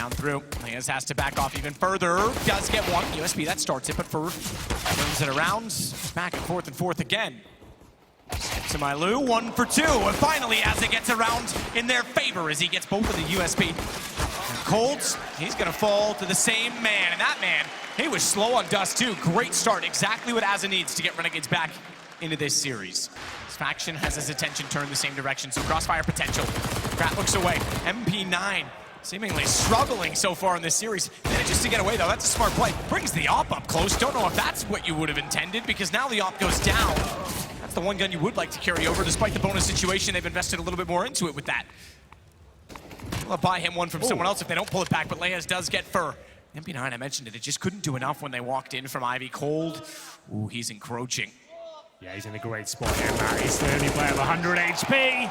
down through. Leas has to back off even further. Does get one. USP, that starts it, but Fur turns it around. Back and forth again. To Mailu, 1 for 2. And finally, as it gets around in their favor, as he gets both of the USP. And Colds, he's going to fall to the same man. And that man, he was slow on Dust too. Great start. Exactly what Azza needs to get Renegades back into this series. This faction has his attention turned the same direction, so crossfire potential. Krat looks away. MP9 seemingly struggling so far in this series. Manages to get away though, that's a smart play. Brings the op up close. Don't know if that's what you would have intended, because now the op goes down. That's the one gun you would like to carry over, despite the bonus situation. They've invested a little bit more into it with that. I'll buy him one from someone else if they don't pull it back, but Leas does get Fur. MP9, I mentioned it, just couldn't do enough when they walked in from Ivy. Cold, ooh, he's encroaching. Yeah, he's in a great spot here, Matt. He's the only player of 100 HP.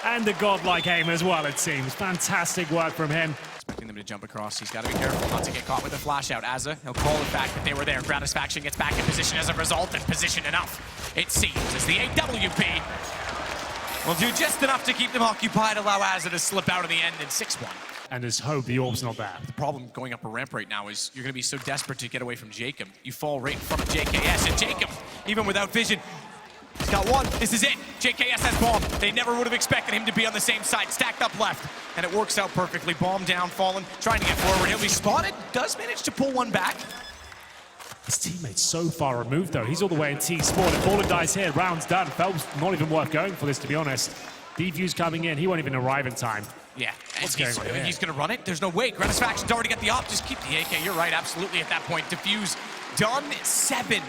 And a godlike aim as well, it seems. Fantastic work from him. Expecting them to jump across. He's got to be careful not to get caught with a flash out. Azza, he'll call it back that they were there. Gratisfaction gets back in position as a result, and position enough, it seems, as the AWP will do just enough to keep them occupied, allow Azza to slip out in the end in 6-1. And there's hope the orb's not there. The problem going up a ramp right now is you're going to be so desperate to get away from Jacob. You fall right in front of JKS, and Jacob, even without vision, he's got one. This is it. JKS has bomb. They never would have expected him to be on the same side. Stacked up left, and it works out perfectly. Bomb down, Fallen, trying to get forward. He'll be spotted. Does manage to pull one back. His teammate's so far removed, though. He's all the way in T-Spawn. If Fallen dies here, round's done. Phelps not even worth going for this, to be honest. Defuse coming in. He won't even arrive in time. Yeah, What's going on here? He's going to run it. There's no way. Gratisfaction's already got the op. Just keep the AK. You're right, absolutely at that point. Defuse done 7.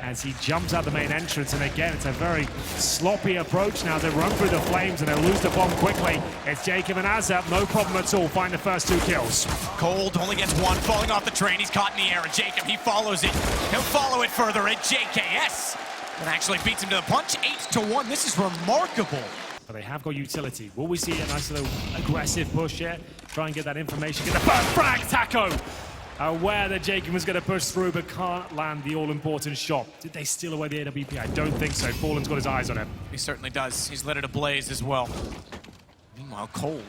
As he jumps out the main entrance, and again, it's a very sloppy approach now. They run through the flames and they'll lose the bomb quickly. It's Jacob and Azza, no problem at all. Find the first 2 kills. Cold only gets 1, falling off the train. He's caught in the air, and Jacob, he follows it. He'll follow it further, and JKS and actually beats him to the punch. 8-1. This is remarkable. But they have got utility. Will we see a nice little aggressive push here? Try and get that information. Get the first frag, Taco! Aware that Jacob was going to push through, but can't land the all-important shot. Did they steal away the AWP? I don't think so. Fallen's got his eyes on him. He certainly does. He's lit it ablaze as well. Meanwhile, Cold.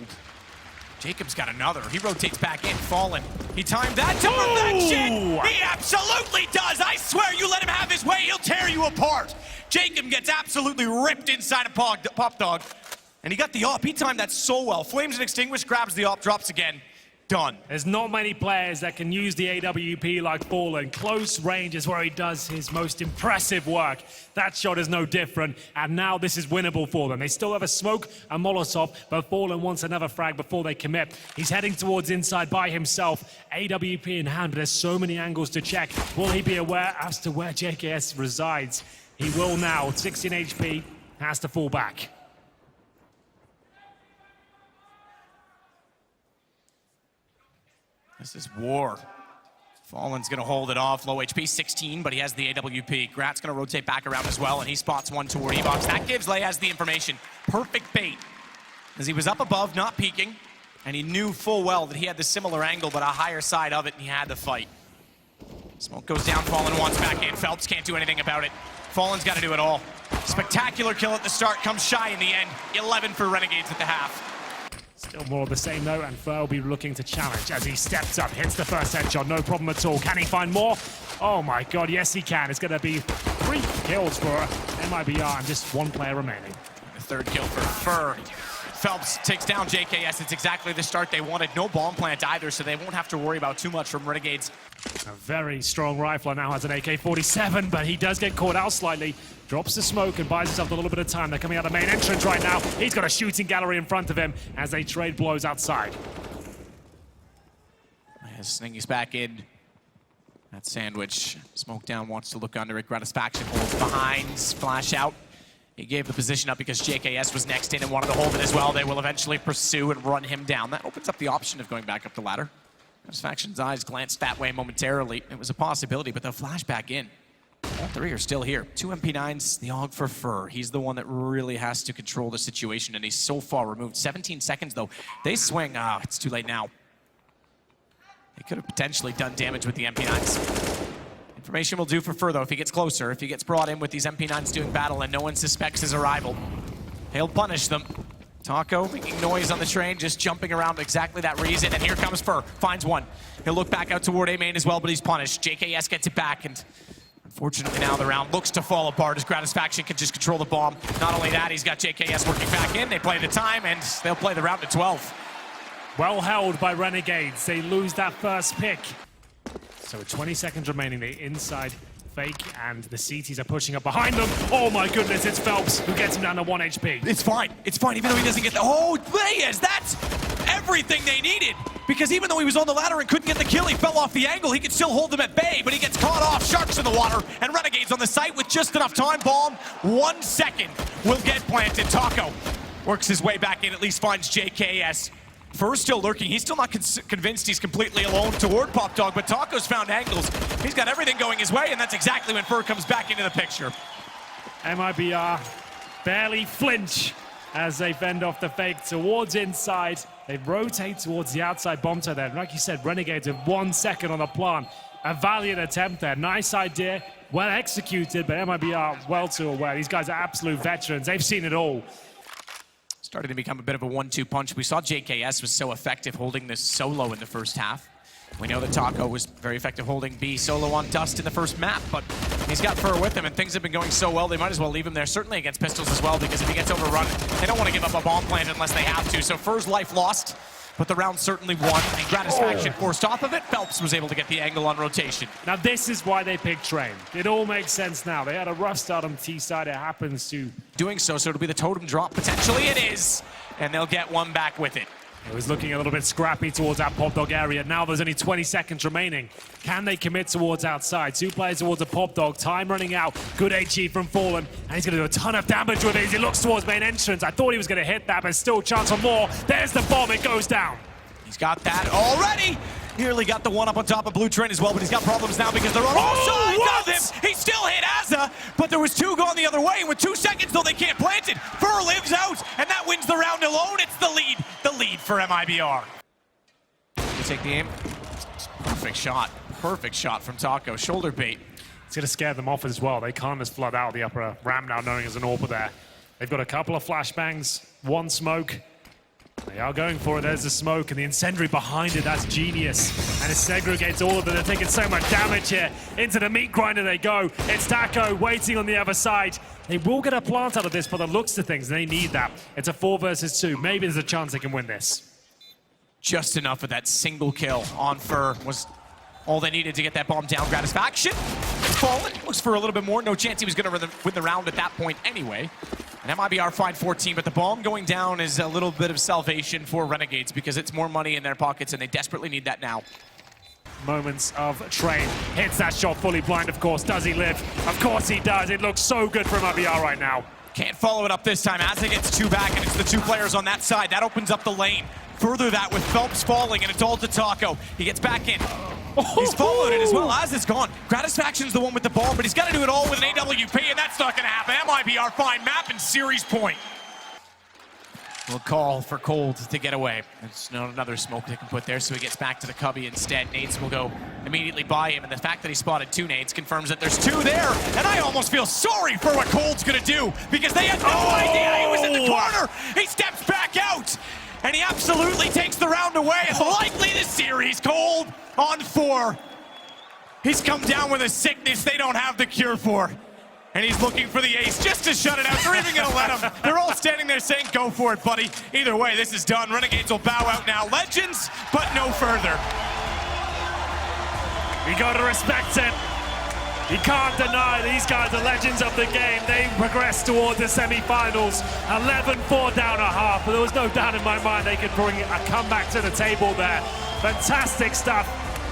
Jacob's got another. He rotates back in. Fallen. He timed that to perfection! He absolutely does! I swear, you let him have his way, he'll tear you apart! Jacob gets absolutely ripped inside a pop dog. And he got the op. He timed that so well. Flames and Extinguish, grabs the op, drops again. Done. There's not many players that can use the AWP like Fallen. Close range is where he does his most impressive work. That shot is no different, and now this is winnable for them. They still have a smoke, a Molotov, but Fallen wants another frag before they commit. He's heading towards inside by himself. AWP in hand, but there's so many angles to check. Will he be aware as to where JKS resides? He will now. 16 HP, has to fall back. This is war. Fallen's gonna hold it off. Low HP, 16, but he has the AWP. Grat's gonna rotate back around as well, and he spots one toward E-Box. That gives Leas the information. Perfect bait, as he was up above, not peeking, and he knew full well that he had the similar angle, but a higher side of it, and he had the fight. Smoke goes down, Fallen wants back in. Phelps can't do anything about it. Fallen's gotta do it all. Spectacular kill at the start, comes shy in the end. 11 for Renegades at the half. Still more of the same though, and Fur will be looking to challenge as he steps up, hits the first headshot, no problem at all. Can he find more? Oh my god, yes he can. It's going to be 3 kills for MIBR and just 1 player remaining. The 3rd kill for Fur. Phelps takes down JKS. It's exactly the start they wanted. No bomb plant either, so they won't have to worry about too much from Renegades. A very strong rifler now has an AK-47, but he does get caught out slightly. Drops the smoke and buys himself a little bit of time. They're coming out the main entrance right now. He's got a shooting gallery in front of him as they trade blows outside. Sningy's back in. That sandwich. Smoke down, wants to look under it. Gratisfaction holds behind. Flash out. He gave the position up because JKS was next in and wanted to hold it as well. They will eventually pursue and run him down. That opens up the option of going back up the ladder. Gratisfaction's eyes glanced that way momentarily. It was a possibility, but they'll flash back in. All 3 are still here. 2 MP9s, the AUG for Fur. He's the one that really has to control the situation, and he's so far removed. 17 seconds, though. They swing. It's too late now. They could have potentially done damage with the MP9s. Information will do for Fur, though, if he gets closer. If he gets brought in with these MP9s doing battle and no one suspects his arrival, he'll punish them. Taco making noise on the train, just jumping around exactly that reason. And here comes Fur, finds one. He'll look back out toward A main as well, but he's punished. JKS gets it back, and unfortunately now the round looks to fall apart as Gratisfaction can just control the bomb. Not only that, he's got JKS working back in. They play the time, and they'll play the round to 12. Well held by Renegades. They lose that first pick. So with 20 seconds remaining, they inside Fake, and the CTs are pushing up behind them. Oh my goodness, it's Phelps who gets him down to 1 HP. It's fine, even though he doesn't get the... Oh, Reyes, that's everything they needed. Because even though he was on the ladder and couldn't get the kill, he fell off the angle. He could still hold them at bay, but he gets caught off. Sharks in the water, and Renegades on the site with just enough time. Bomb, 1 second will get planted. Taco works his way back in, at least finds JKS. Fur's still lurking. He's still not convinced he's completely alone toward Pop Dog, but Taco's found angles. He's got everything going his way, and that's exactly when Fur comes back into the picture. MIBR barely flinch as they fend off the Fake towards inside. They rotate towards the outside bomb site there. Like you said, Renegades with 1 second on the plant. A valiant attempt there. Nice idea, well executed, but MIBR well too aware. These guys are absolute veterans. They've seen it all. Starting to become a bit of a 1-2 punch. We saw JKS was so effective holding this solo in the first half. We know that Taco was very effective holding B solo on Dust in the first map, but he's got Fur with him, and things have been going so well, they might as well leave him there, certainly against pistols as well, because if he gets overrun, they don't want to give up a bomb plant unless they have to. So Fur's life lost, but the round certainly won, and Gratisfaction forced off of it. Phelps was able to get the angle on rotation. Now this is why they picked Train. It all makes sense now. They had a rough start on T side. It happens to... Doing so it'll be the totem drop. Potentially it is, and they'll get one back with it. It was looking a little bit scrappy towards that Pop Dog area. Now there's only 20 seconds remaining. Can they commit towards outside? 2 players towards a Pop Dog. Time running out. Good HE from Fallen. And he's going to do a ton of damage with it as he looks towards main entrance. I thought he was going to hit that, but still chance for more. There's the bomb. It goes down. He's got that already. Nearly got the one up on top of Blue Train as well, but he's got problems now because they're on all sides of him. He still hit Azza, but there was 2 going the other way. And with 2 seconds, though, they can't plant it. Fur lives out, and that wins the round alone. It's the lead for MIBR. You take the aim. Perfect shot from Taco. Shoulder bait. It's going to scare them off as well. They can't just flood out the upper ramp now, knowing there's an AWP there. They've got a couple of flashbangs, 1 smoke. They are going for it. There's the smoke and the incendiary behind it. That's genius. And it segregates all of them. They're taking so much damage here. Into the meat grinder they go. It's Taco waiting on the other side. They will get a plant out of this, but the looks of things, they need that. It's a 4 versus 2. Maybe there's a chance they can win this. Just enough of that single kill on Fur was all they needed to get that bomb down. Gratisfaction. Fallen. Looks for a little bit more. No chance he was going to win the round at that point anyway. And MIBR find 14, but the bomb going down is a little bit of salvation for Renegades because it's more money in their pockets and they desperately need that now. Moments of Train. Hits that shot fully blind, of course. Does he live? Of course he does. It looks so good for MIBR right now. Can't follow it up this time as it gets 2 back, and it's the 2 players on that side. That opens up the lane. Further that with Phelps falling, and it's all to Taco. He gets back in. He's followed it as well as it's gone. Gratisfaction's the one with the ball, but he's got to do it all with an AWP, and that's not going to happen. MIBR find map and series point. We'll call for Cold to get away. There's not another smoke they can put there, so he gets back to the cubby instead. Nades will go immediately by him, and the fact that he spotted 2 nades confirms that there's 2 there. And I almost feel sorry for what Cold's going to do, because they had no idea he was in the corner. He steps back out, and he absolutely takes the round away. Likely the series. Cold on 4. He's come down with a sickness they don't have the cure for. And he's looking for the ace just to shut it out. They're even going to let him. They're all standing there saying, go for it, buddy. Either way, this is done. Renegades will bow out now. Legends, but no further. You got to respect it. You can't deny these guys are legends of the game. They progress towards the semi-finals. 11-4 down a half, but there was no doubt in my mind they could bring a comeback to the table there. Fantastic stuff.